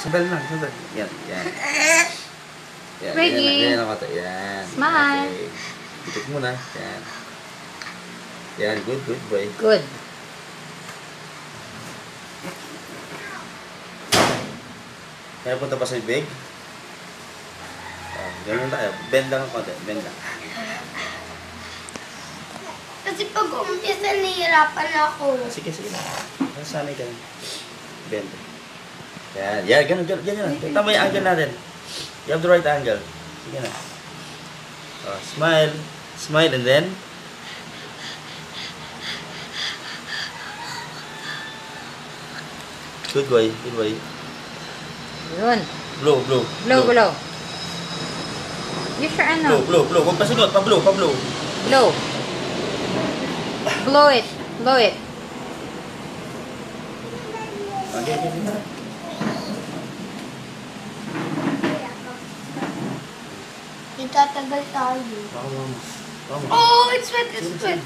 Sandali lang, sandali. Yan, yan. Yan, Reggie. yan ako. Yan. Smile. Okay. Itik muna. Yan. Yan, good, good boy. Good. Kaya punta pa sa bibig. Oh, ganun tayo. Bend lang ang konti. Bend lang. Kasi pag umpisa, nahihirapan ako. Sige, sige. Sanay ka lang. Bend. Yan, yan. Ganun, ganun. Yan, yan. Tama yung angle natin. You have the right angle. Sige na. Oh, smile. Smile and then good boy, good boy. Yun. Blow, blow. Blow, blow. Use your Blow, ano. blow, blow. Huwag pasunod. Pa-blow, pa-blow. Blow. Blow it. Blow it. Okay, okay, okay. Itatagal tayo. Tama, tama. Oh, it's wet, it's wet.